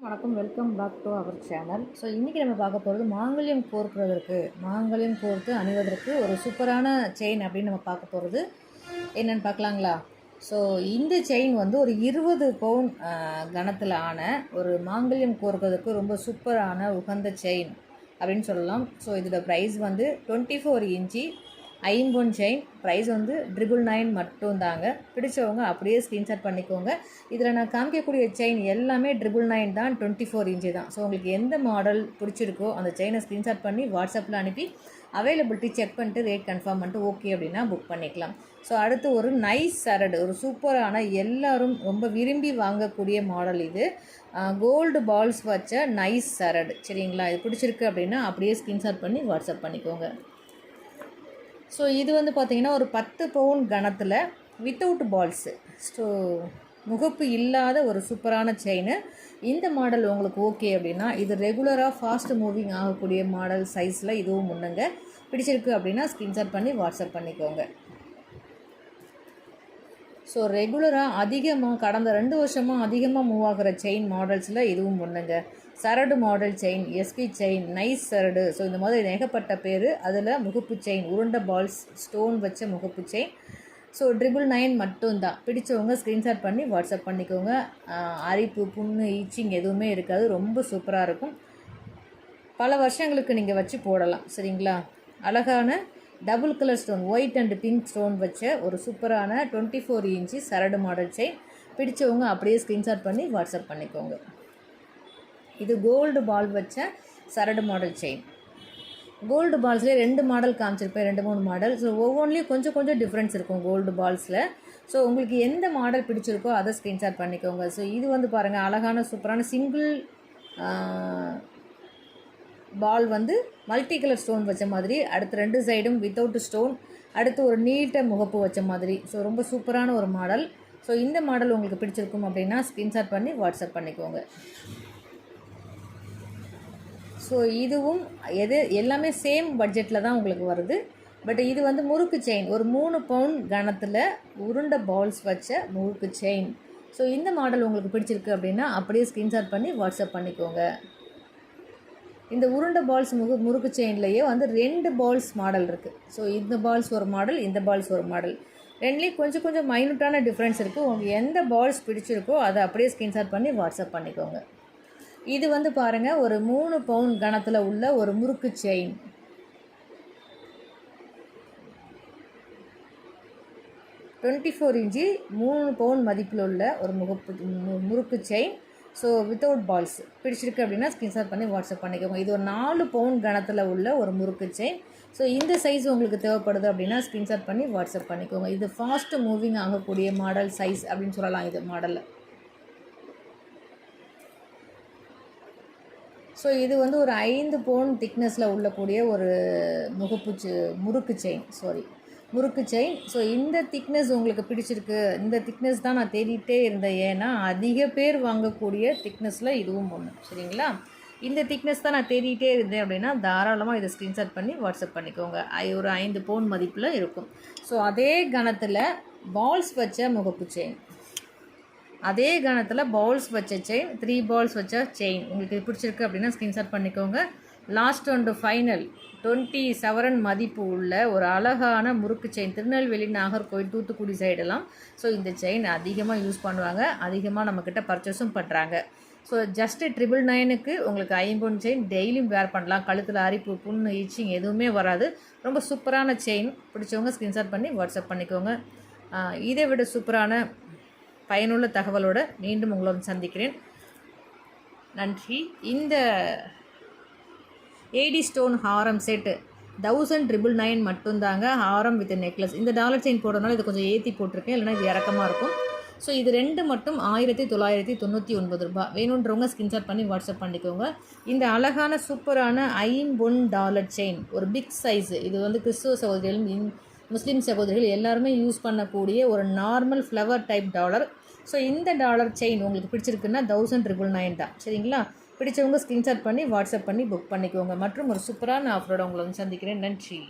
வணக்கம், welcome back to our channel. So இன்றைக்கி நம்ம பார்க்க போகிறது மாங்கல்யம் கோர்த்து அணிவதற்கு ஒரு சூப்பரான செயின் அப்படின்னு நம்ம பார்க்க போகிறது என்னென்னு பார்க்கலாங்களா? ஸோ இந்த செயின் வந்து ஒரு 20 பவுன் கனத்தில் ஆன ஒரு மாங்கல்யம் கோர்க்கிறதுக்கு ரொம்ப சூப்பரான உகந்த செயின் அப்படின்னு சொல்லலாம். ஸோ இதோட ப்ரைஸ் வந்து 24 இன்ச்சி ஐம்பொன் செயின். ப்ரைஸ் வந்து 999 மட்டும் தாங்க. பிடிச்சவங்க அப்படியே ஸ்க்ரீன்ஷாட் பண்ணிக்கோங்க. இதில் நான் காமிக்கக்கூடிய செயின் எல்லாமே 999 தான், 24 இன்ச்சு தான். ஸோ உங்களுக்கு எந்த மாடல் பிடிச்சிருக்கோ அந்த செயினை ஸ்க்ரீன்ஷாட் பண்ணி வாட்ஸ்அப்பில் அனுப்பி அவைலபிலிட்டி செக் பண்ணிட்டு ரேட் கன்ஃபார்ம் பண்ணிட்டு ஓகே அப்படின்னா புக் பண்ணிக்கலாம். ஸோ அடுத்து ஒரு நைஸ் சரடு, ஒரு சூப்பரான எல்லாரும் ரொம்ப விரும்பி வாங்கக்கூடிய மாடல் இது. கோல்டு பால்ஸ் வச்ச நைஸ் சரடு, சரிங்களா? இது பிடிச்சிருக்கு அப்படின்னா அப்படியே ஸ்க்ரீன்ஷாட் பண்ணி வாட்ஸ்அப் பண்ணிக்கோங்க. ஸோ இது வந்து பார்த்திங்கன்னா ஒரு 10 பவுன் கனத்தில் வித்தவுட் பால்ஸு, ஸோ முகப்பு இல்லாத ஒரு சூப்பரான செயின். இந்த மாடல் உங்களுக்கு ஓகே அப்படின்னா இது ரெகுலராக ஃபாஸ்ட் மூவிங் ஆகக்கூடிய மாடல் சைஸில் இதுவும் ஒன்றுங்க. பிடிச்சிருக்கு அப்படின்னா ஸ்க்ரீன்ஷாட் பண்ணி வாட்ஸ்அப் பண்ணிக்கோங்க. ஸோ ரெகுலராக அதிகமாக கடந்த 2 வருஷமாக அதிகமாக மூவ் ஆகிற செயின் மாடல்ஸில் இதுவும் ஒன்றுங்க. சரடு model chain, SP chain, nice சரடு, ஸோ இந்த மாதிரி ஏகப்பட்ட பேர். அதில் முகப்பு செயின், உருண்டை பால்ஸ் ஸ்டோன் வச்ச முகப்பு செயின். ஸோ 999 மட்டும்தான். பிடிச்சவங்க ஸ்க்ரீன்ஷாட் பண்ணி வாட்ஸ்அப் பண்ணிக்கோங்க. அரிப்பு, புண்ணு, ஈச்சிங் எதுவுமே இருக்காது. ரொம்ப சூப்பராக இருக்கும். பல வருஷங்களுக்கு நீங்கள் வச்சு போடலாம், சரிங்களா? அழகான double colour stone, white and pink stone வச்ச ஒரு சூப்பரான 24 இன்ச்சு சரடு மாடல் செயின். பிடிச்சவங்க அப்படியே ஸ்க்ரீன்ஷாட் பண்ணி வாட்ஸ்அப் பண்ணிக்கோங்க. இது கோல்டு பால் வச்ச சரடு மாடல் செயின். கோல்டு பால்ஸ்லேயே 2 மாடல் காமிச்சிருப்பேன், 2-3 மாடல். ஸோ ஒவ்வொன்றிலையும் கொஞ்சம் டிஃப்ரென்ஸ் இருக்கும் கோல்டு பால்ஸில். ஸோ உங்களுக்கு எந்த மாடல் பிடிச்சிருக்கோ அதை ஸ்க்ரீன்ஷாட் பண்ணிக்கோங்க. ஸோ இது வந்து பாருங்கள், அழகான சூப்பரான சிங்கிள் பால் வந்து மல்டி கலர் ஸ்டோன் வச்ச மாதிரி, அடுத்து 2 சைடும் வித்தவுட் ஸ்டோன், அடுத்து ஒரு நீட்ட முகப்பு வச்ச மாதிரி. ஸோ ரொம்ப சூப்பரான ஒரு மாடல். ஸோ இந்த மாடல் உங்களுக்கு பிடிச்சிருக்கும் அப்படின்னா ஸ்க்ரீன்ஷாட் பண்ணி வாட்ஸ்அப் பண்ணிக்கோங்க. ஸோ இதுவும் எல்லாமே சேம் பட்ஜெட்டில் தான் உங்களுக்கு வருது. பட் இது வந்து முறுக்கு செயின், ஒரு 3 பவுன் கனத்தில் உருண்டை பால்ஸ் வச்ச முறுக்கு செயின். ஸோ இந்த மாடல் உங்களுக்கு பிடிச்சிருக்கு அப்படின்னா அப்படியே ஸ்க்ரீன்ஷாட் பண்ணி வாட்ஸ்அப் பண்ணிக்கோங்க. இந்த உருண்டை பால்ஸ் முறுக்கு செயின்லேயே வந்து 2 பால்ஸ் மாடல் இருக்குது. ஸோ இந்த பால்ஸ் ஒரு மாடல், இந்த பால்ஸ் ஒரு மாடல். ரெண்டுலேயும் கொஞ்சம் மைனூட்டான டிஃப்ரென்ஸ் இருக்குது. உங்களுக்கு எந்த பால்ஸ் பிடிச்சிருக்கோ அதை அப்படியே ஸ்க்ரீன்ஷாட் பண்ணி வாட்ஸ்அப் பண்ணிக்கோங்க. இது வந்து பாருங்கள், ஒரு 3 பவுன் கனத்தில் உள்ள ஒரு முறுக்கு செயின். இன்ச்சு 3 பவுன் மதிப்பில் உள்ள ஒரு முறுக்கு செயின். So without balls. பிடிச்சிருக்கு அப்படின்னா ஸ்க்ரீன்ஷாட் பண்ணி வாட்ஸ்அப் பண்ணிக்கோங்க. இது ஒரு 4 பவுன் கனத்தில் உள்ள ஒரு முறுக்கு செயின். ஸோ இந்த சைஸ் உங்களுக்கு தேவைப்படுது அப்படின்னா ஸ்க்ரீன்ஷாட் பண்ணி வாட்ஸ்அப் பண்ணிக்கோங்க. இது ஃபாஸ்ட்டு மூவிங் ஆகக்கூடிய மாடல் சைஸ் அப்படின்னு சொல்லலாம் இது மாடலில். ஸோ இது வந்து ஒரு 5 பவுன் திக்னஸில் உள்ளக்கூடிய ஒரு முறுக்கு செயின். ஸோ இந்த திக்னஸ் உங்களுக்கு பிடிச்சிருக்கு, இந்த திக்னஸ் தான் நான் தேடிட்டே இருந்தேன். ஏன்னா அதிக பேர் வாங்கக்கூடிய திக்னஸில் இதுவும் ஒன்று, சரிங்களா? இந்த திக்னஸ் தான் நான் தேடிட்டே இருந்தேன் அப்படின்னா தாராளமாக இதை ஸ்க்ரீன்ஷாட் பண்ணி வாட்ஸ்அப் பண்ணிக்கோங்க. ஒரு 5 பவுன் மதிப்பில் இருக்கும். ஸோ அதே கணத்தில் பால்ஸ் வச்ச முகப்பு செயின், அதே கணத்தில் பால்ஸ் வச்ச செயின், 3 பால்ஸ் வச்ச செயின் உங்களுக்கு பிடிச்சிருக்கு அப்படின்னா ஸ்க்ரீன்ஷாட் பண்ணிக்கோங்க. லாஸ்ட் அண்ட் ஃபைனல் 20 சவரன் மதிப்பு உள்ள ஒரு அழகான முறுக்கு செயின். திருநெல்வேலி, நாகர்கோவில், தூத்துக்குடி சைடெல்லாம் ஸோ இந்த செயின் அதிகமாக யூஸ் பண்ணுவாங்க, அதிகமாக நம்மக்கிட்ட பர்ச்சேஸும் பண்ணுறாங்க. ஸோ ஜஸ்ட்டு 999க்கு உங்களுக்கு ஐம்பொன் செயின் டெய்லியும் வேர் பண்ணலாம். கழுத்தில் அரிப்பு, புண்ணு, ஈச்சிங் எதுவுமே வராது. ரொம்ப சூப்பரான செயின். பிடிச்சவங்க ஸ்க்ரீன்ஷாட் பண்ணி வாட்ஸ்அப் பண்ணிக்கோங்க. இதை விட சூப்பரான பயனுள்ள தகவலோடு மீண்டும் உங்களோட சந்திக்கிறேன். நன்றி. இந்த ஏடி ஸ்டோன் ஹாரம் செட்டு 1999 மட்டும்தாங்க. ஹாரம் வித் நெக்லஸ். இந்த டாலர் செயின் போடுறதுனால இது கொஞ்சம் ஏற்றி போட்டிருக்கேன், இல்லைனா இது இறக்கமாக இருக்கும். ஸோ இது 2 மட்டும் 1999 ரூபாய். வேணுன்றவங்க ஸ்க்ரீன்ஷாட் பண்ணி வாட்ஸ்அப் பண்ணிக்கோங்க. இந்த அழகான சூப்பரான $50 செயின், ஒரு பிக் சைஸு. இது வந்து கிறிஸ்துவ சகோதரிகளும் முஸ்லீம் சகோதரிகள் எல்லாருமே யூஸ் பண்ணக்கூடிய ஒரு normal flower type dollar. So இந்த டாலர் செயின் உங்களுக்கு பிடிச்சிருக்குன்னா 1999 தான், சரிங்களா? பிடிச்சவங்க ஸ்க்ரீன்ஷாட் பண்ணி வாட்ஸ்அப் பண்ணி புக் பண்ணிக்கோங்க. மற்றும் ஒரு சூப்பரான ஆஃபரோட உங்களை சந்திக்கிறேன். நன்றி.